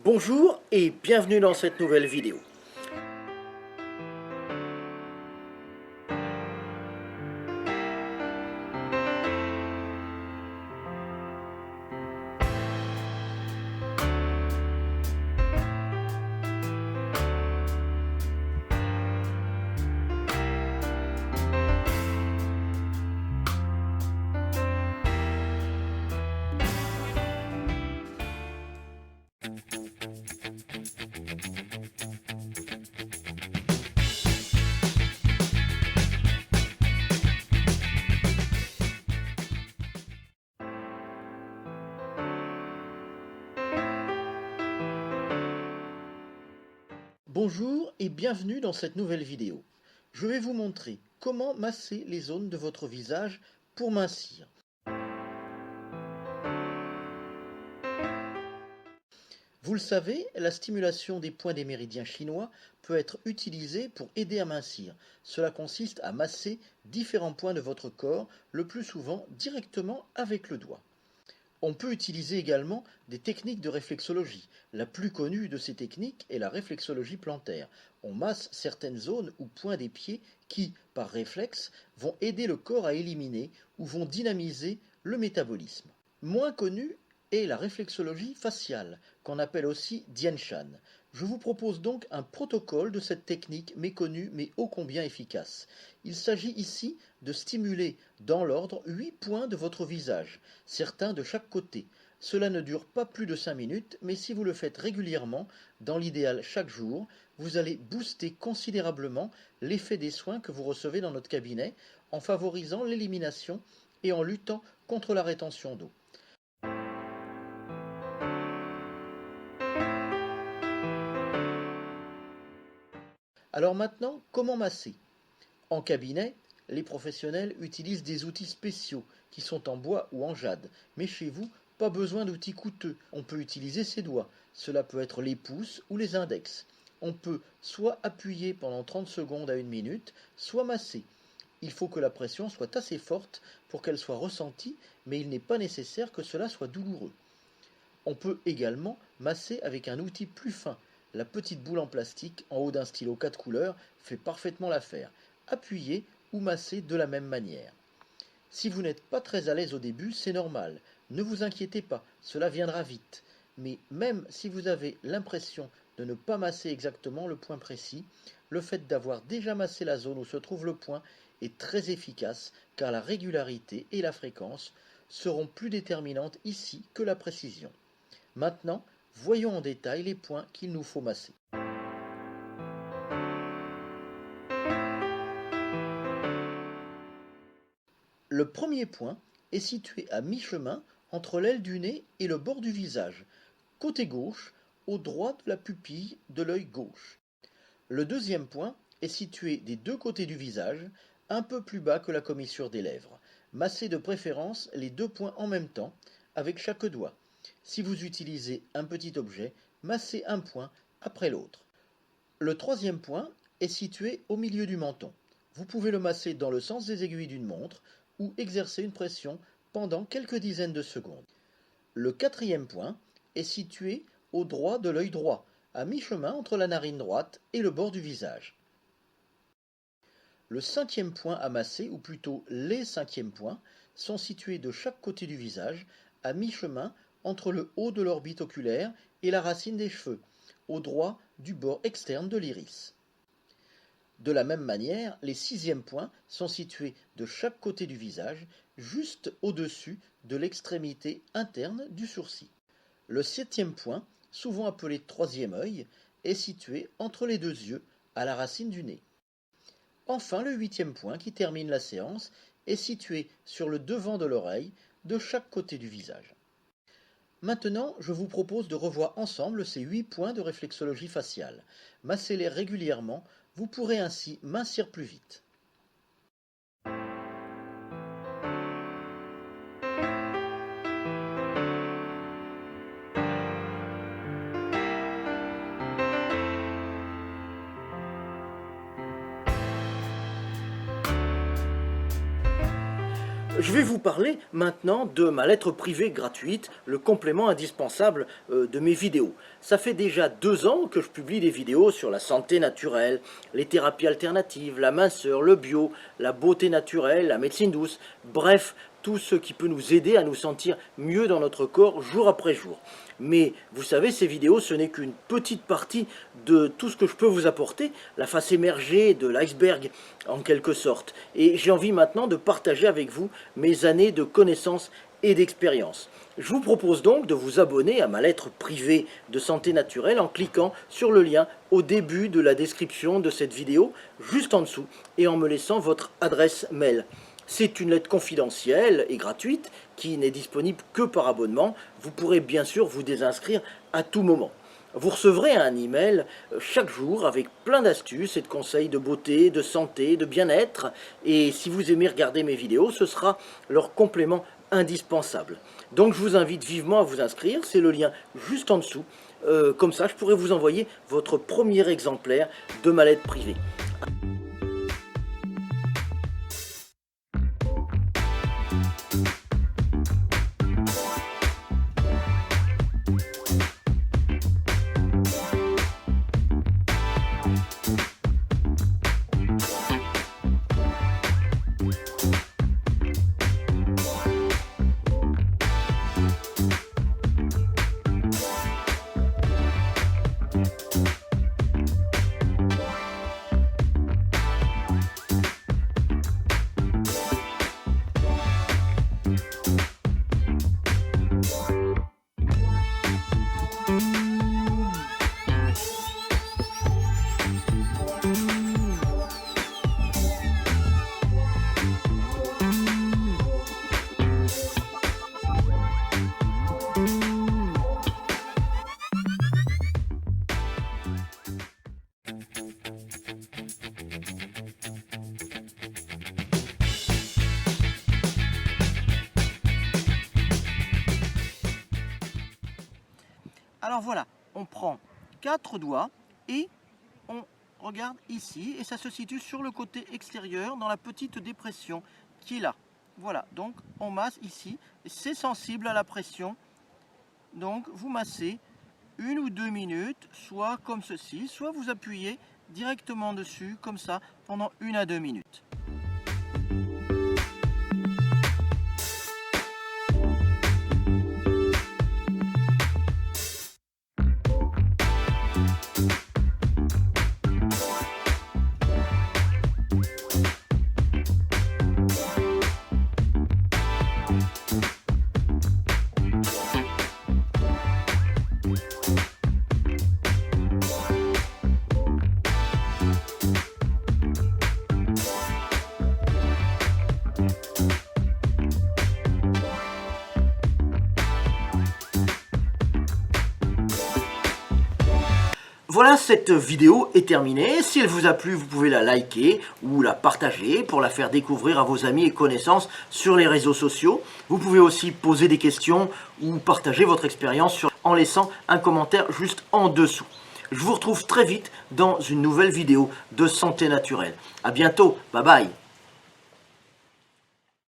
Bonjour et bienvenue dans cette nouvelle vidéo. Bonjour et bienvenue dans cette nouvelle vidéo. Je vais vous montrer comment masser les zones de votre visage pour mincir. Vous le savez, la stimulation des points des méridiens chinois peut être utilisée pour aider à mincir. Cela consiste à masser différents points de votre corps, le plus souvent directement avec le doigt. On peut utiliser également des techniques de réflexologie. La plus connue de ces techniques est la réflexologie plantaire. On masse certaines zones ou points des pieds qui, par réflexe, vont aider le corps à éliminer ou vont dynamiser le métabolisme. Moins connue est la réflexologie faciale, qu'on appelle aussi Dian Shan. Je vous propose donc un protocole de cette technique méconnue mais ô combien efficace. Il s'agit ici de stimuler dans l'ordre 8 points de votre visage, certains de chaque côté. Cela ne dure pas plus de 5 minutes, mais si vous le faites régulièrement, dans l'idéal chaque jour, vous allez booster considérablement l'effet des soins que vous recevez dans notre cabinet en favorisant l'élimination et en luttant contre la rétention d'eau. Alors maintenant, comment masser? En cabinet, les professionnels utilisent des outils spéciaux qui sont en bois ou en jade, mais chez vous, pas besoin d'outils coûteux. On peut utiliser ses doigts, cela peut être les pouces ou les index. On peut soit appuyer pendant 30 secondes à 1 minute, soit masser. Il faut que la pression soit assez forte pour qu'elle soit ressentie, mais il n'est pas nécessaire que cela soit douloureux. On peut également masser avec un outil plus fin. La petite boule en plastique en haut d'un stylo 4 couleurs fait parfaitement l'affaire. Appuyez ou massez de la même manière. Si vous n'êtes pas très à l'aise au début, c'est normal. Ne vous inquiétez pas, cela viendra vite. Mais même si vous avez l'impression de ne pas masser exactement le point précis, le fait d'avoir déjà massé la zone où se trouve le point est très efficace car la régularité et la fréquence seront plus déterminantes ici que la précision. Maintenant, voyons en détail les points qu'il nous faut masser. Le premier point est situé à mi-chemin entre l'aile du nez et le bord du visage, côté gauche, au droit de la pupille de l'œil gauche. Le deuxième point est situé des deux côtés du visage, un peu plus bas que la commissure des lèvres. Massez de préférence les deux points en même temps, avec chaque doigt. Si vous utilisez un petit objet, massez un point après l'autre. Le troisième point est situé au milieu du menton. Vous pouvez le masser dans le sens des aiguilles d'une montre ou exercer une pression pendant quelques dizaines de secondes. Le quatrième point est situé au droit de l'œil droit, à mi-chemin entre la narine droite et le bord du visage. Le cinquième point à masser, ou plutôt les cinquièmes points, sont situés de chaque côté du visage, à mi-chemin entre le haut de l'orbite oculaire et la racine des cheveux, au droit du bord externe de l'iris. De la même manière, les sixièmes points sont situés de chaque côté du visage, juste au-dessus de l'extrémité interne du sourcil. Le septième point, souvent appelé troisième œil, est situé entre les deux yeux, à la racine du nez. Enfin, le huitième point, qui termine la séance, est situé sur le devant de l'oreille, de chaque côté du visage. Maintenant, je vous propose de revoir ensemble ces 8 points de réflexologie faciale. Massez-les régulièrement, vous pourrez ainsi mincir plus vite. Je vais vous parler maintenant de ma lettre privée gratuite, le complément indispensable de mes vidéos. Ça fait déjà 2 ans que je publie des vidéos sur la santé naturelle, les thérapies alternatives, la minceur, le bio, la beauté naturelle, la médecine douce, bref, tout ce qui peut nous aider à nous sentir mieux dans notre corps jour après jour. Mais vous savez, ces vidéos, ce n'est qu'une petite partie de tout ce que je peux vous apporter, la face émergée de l'iceberg en quelque sorte. Et j'ai envie maintenant de partager avec vous mes années de connaissances et d'expérience. Je vous propose donc de vous abonner à ma lettre privée de santé naturelle en cliquant sur le lien au début de la description de cette vidéo, juste en dessous, et en me laissant votre adresse mail. C'est une lettre confidentielle et gratuite qui n'est disponible que par abonnement. Vous pourrez bien sûr vous désinscrire à tout moment. Vous recevrez un email chaque jour avec plein d'astuces et de conseils de beauté, de santé, de bien-être. Et si vous aimez regarder mes vidéos, ce sera leur complément indispensable. Donc je vous invite vivement à vous inscrire, c'est le lien juste en dessous. Comme ça, je pourrai vous envoyer votre premier exemplaire de ma lettre privée. Alors voilà, on prend 4 doigts et on regarde ici et ça se situe sur le côté extérieur dans la petite dépression qui est là. Voilà, donc on masse ici, c'est sensible à la pression, donc vous massez 1 ou 2 minutes, soit comme ceci, soit vous appuyez directement dessus comme ça pendant 1 à 2 minutes. Voilà, cette vidéo est terminée. Si elle vous a plu, vous pouvez la liker ou la partager pour la faire découvrir à vos amis et connaissances sur les réseaux sociaux. Vous pouvez aussi poser des questions ou partager votre expérience en laissant un commentaire juste en dessous. Je vous retrouve très vite dans une nouvelle vidéo de santé naturelle. À bientôt, bye bye.